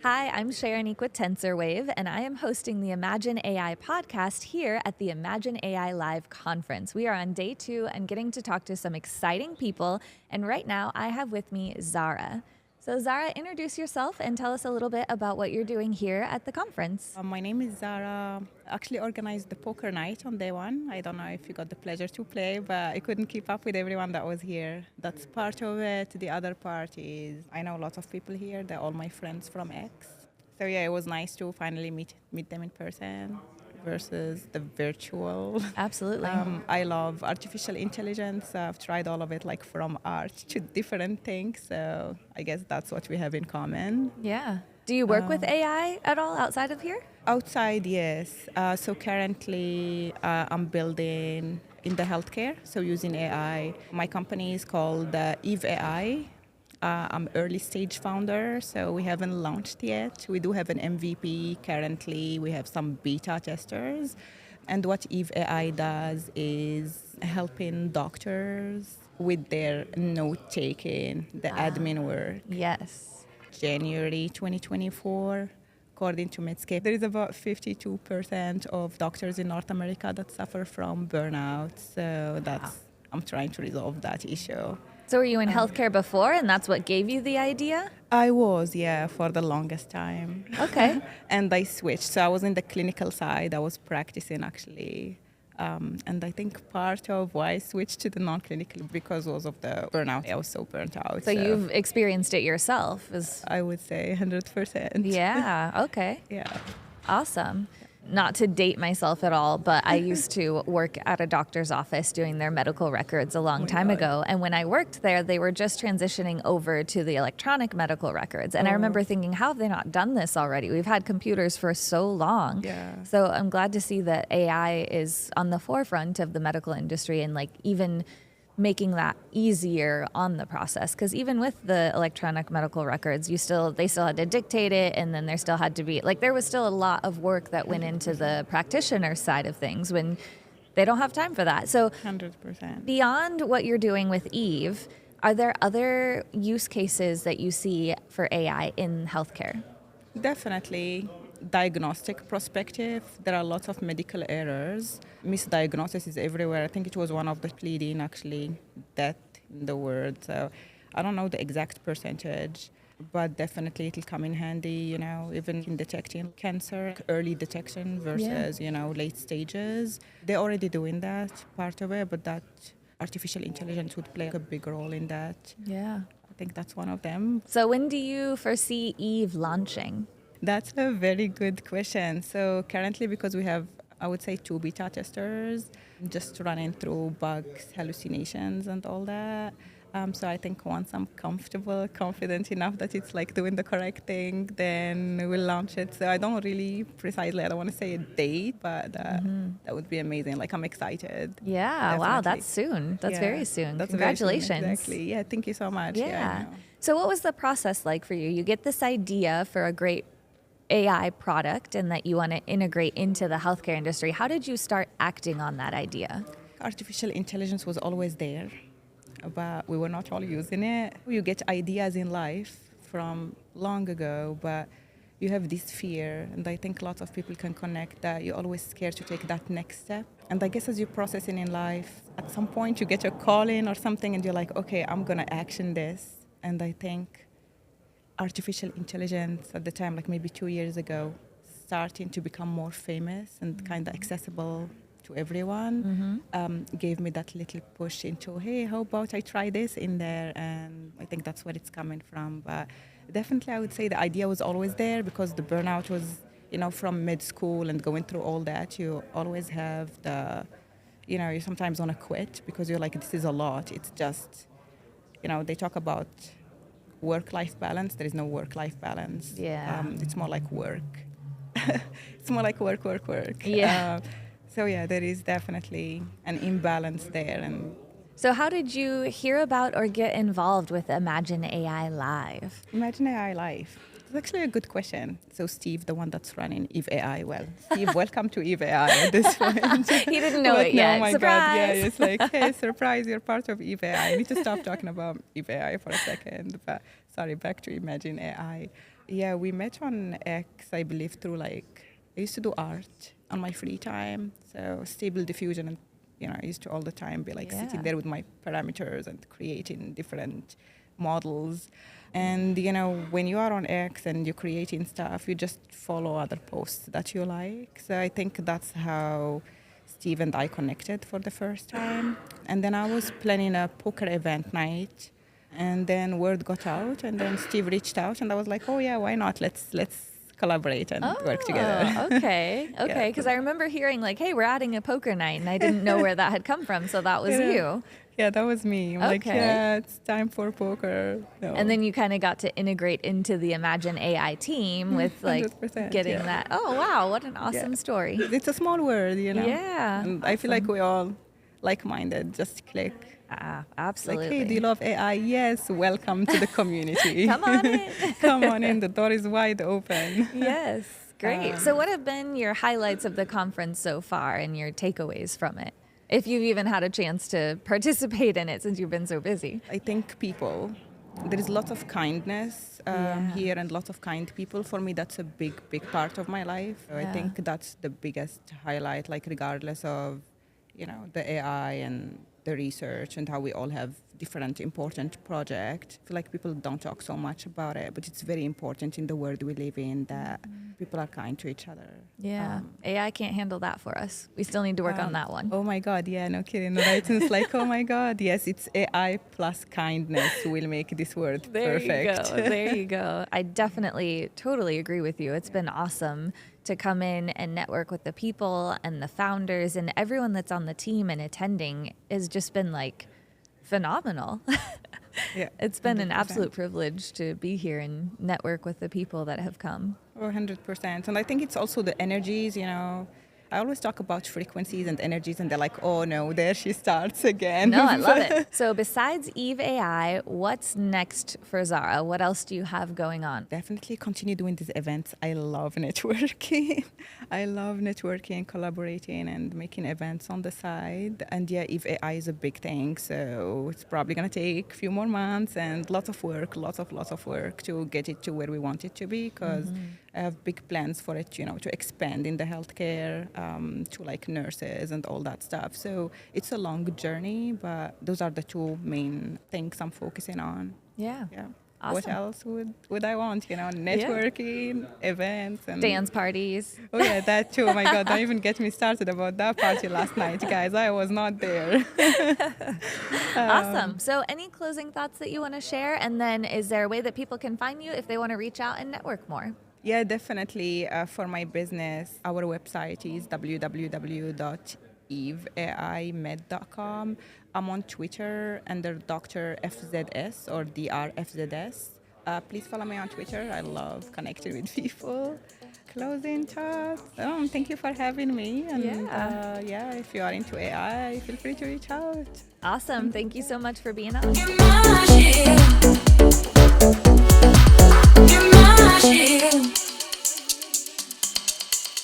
Hi, I'm Chêrénique with TensorWave, and I am hosting the Imagine AI podcast here at the Imagine AI Live conference. We are on day 2 and getting to talk to some exciting people. And right now, I have with me Zara. So, Zara, introduce yourself and tell us a little bit about what you're doing here at the conference. My name is Zara. I actually organized the poker night on day 1. I don't know if you got the pleasure to play, but I couldn't keep up with everyone that was here. That's part of it. The other part is I know lots of people here. They're all my friends from X. So yeah, it was nice to finally meet them in person versus the virtual. Absolutely. I love artificial intelligence. I've tried all of it, like from art to different things. So I guess that's what we have in common. Yeah. Do you work with AI at all outside of here? Outside, yes. So currently, I'm building in the healthcare, so using AI. My company is called EveAI. I'm early stage founder, so we haven't launched yet. We do have an MVP currently. We have some beta testers. And what EveAI does is helping doctors with their note-taking, the admin work. Yes. January 2024, according to Medscape, there is about 52% of doctors in North America that suffer from burnout. So I'm trying to resolve that issue. So were you in healthcare before, and that's what gave you the idea? I was, yeah, for the longest time. Okay. And I switched. So I was in the clinical side. I was practicing, actually. And I think part of why I switched to the non-clinical because was of the burnout. I was so burnt out. So you've experienced it yourself? I would say 100%. Yeah, okay. Yeah. Awesome. Not to date myself at all, but I used to work at a doctor's office doing their medical records a long time ago. And when I worked there, they were just transitioning over to the electronic medical records. And I remember thinking, how have they not done this already? We've had computers for so long. Yeah. So I'm glad to see that AI is on the forefront of the medical industry and like even making that easier on the process, because even with the electronic medical records, they still had to dictate it, and then there still had to be there was still a lot of work that went into the practitioner side of things when they don't have time for that. So 100%. beyond what you're doing with Eve, are there other use cases that you see for AI in healthcare? Definitely. Diagnostic perspective, there are lots of medical errors. Misdiagnosis is everywhere. I think it was one of the leading actually death in the world. So I don't know the exact percentage, but definitely it'll come in handy, even in detecting cancer, early detection versus, late stages. They're already doing that part of it, but that artificial intelligence would play a big role in that. Yeah. I think that's one of them. So when do you foresee Eve launching? That's a very good question. So currently, because we have, I would say, 2 beta testers, just running through bugs, hallucinations, and all that. So I think once I'm confident enough that it's doing the correct thing, then we'll launch it. So I don't want to say a date, but that would be amazing. I'm excited. Yeah, Definitely. wow, that's soon. That's very soon. Congratulations. Very soon, exactly. Yeah, thank you so much. Yeah. So what was the process like for you? You get this idea for a great AI product and that you want to integrate into the healthcare industry. How did you start acting on that idea? Artificial intelligence was always there, but we were not all using it. You get ideas in life from long ago, but you have this fear, and I think lots of people can connect that you're always scared to take that next step. And I guess as you're processing in life, at some point you get a calling or something and you're like, okay, I'm going to action this. And I think artificial intelligence at the time, maybe 2 years ago, starting to become more famous and kind of accessible to everyone, gave me that little push into, hey, how about I try this in there? And I think that's where it's coming from. But definitely I would say the idea was always there because the burnout was, from mid school and going through all that, you always have you sometimes want to quit because you're like, this is a lot. It's just, they talk about work-life balance. There is no work-life balance. Yeah. It's more like work. It's more like work. Yeah. So yeah, there is definitely an imbalance there. And so how did you hear about or get involved with Imagine AI Live? Imagine AI Live. It's actually a good question. So Steve, the one that's running EveAI, well, Steve, welcome to EveAI at this point. He didn't know it yet. Oh my Surprise. God, yeah, it's like, hey, surprise, you're part of EveAI. I need to stop talking about EveAI for a second. But sorry, back to Imagine AI. Yeah, we met on X, I believe, through like, I used to do art on my free time. So Stable Diffusion, and I used to all the time be like sitting there with my parameters and creating different models. And, when you are on X and you're creating stuff, you just follow other posts that you like. So I think that's how Steve and I connected for the first time. And then I was planning a poker event night, and then word got out, and then Steve reached out, and I was like, oh yeah, why not? Let's collaborate and work together. Okay. Because I remember hearing like, hey, we're adding a poker night, and I didn't know where that had come from. So that was you. Yeah, that was me. I'm like, yeah, it's time for poker. No. And then you kind of got to integrate into the Imagine AI team with like getting that. Oh, wow. What an awesome story. It's a small world, Yeah. And I feel like we all like-minded, just click. Absolutely. Like, hey, do you love AI? Yes, welcome to the community. Come on in. Come on in. The door is wide open. Yes. Great. So what have been your highlights of the conference so far and your takeaways from it? If you've even had a chance to participate in it since you've been so busy. I think people. There is lots of kindness here and lots of kind people. For me, that's a big part of my life. So I think that's the biggest highlight, like regardless of, the AI and the research and how we all have different important projects. I feel like people don't talk so much about it, but it's very important in the world we live in that people are kind to each other. Yeah, AI can't handle that for us. We still need to work on that one. Oh my God, yeah, no kidding. Right? And it's like, oh my God, yes, it's AI plus kindness will make this world perfect. There you go. I definitely totally agree with you. It's been awesome to come in and network with the people and the founders, and everyone that's on the team and attending has just been like phenomenal. Yeah, it's been 100%. An absolute privilege to be here and network with the people that have come. 100%. And I think it's also the energies, I always talk about frequencies and energies, and they're like, oh no, there she starts again. No, I love it. So besides EveAI, what's next for Zara? What else do you have going on? Definitely continue doing these events. I love networking. I love networking, collaborating, and making events on the side. And yeah, EveAI is a big thing, so it's probably going to take a few more months and lots of work to get it to where we want it to be, because I have big plans for it, to expand in the healthcare, to like nurses and all that stuff. So it's a long journey, but those are the two main things I'm focusing on. Yeah. Awesome. What else would I want? Networking, events, and dance parties. Oh yeah, that too. Oh my God, don't even get me started about that party last night, guys. I was not there. Awesome. So any closing thoughts that you want to share? And then is there a way that people can find you if they want to reach out and network more? Yeah, definitely. For my business, our website is www.eveaimed.com. I'm on Twitter under Dr. FZS or DRFZS. Please follow me on Twitter. I love connecting with people. Closing thoughts. Thank you for having me. And if you are into AI, feel free to reach out. Awesome. Thank you so much for being on. You're my shield.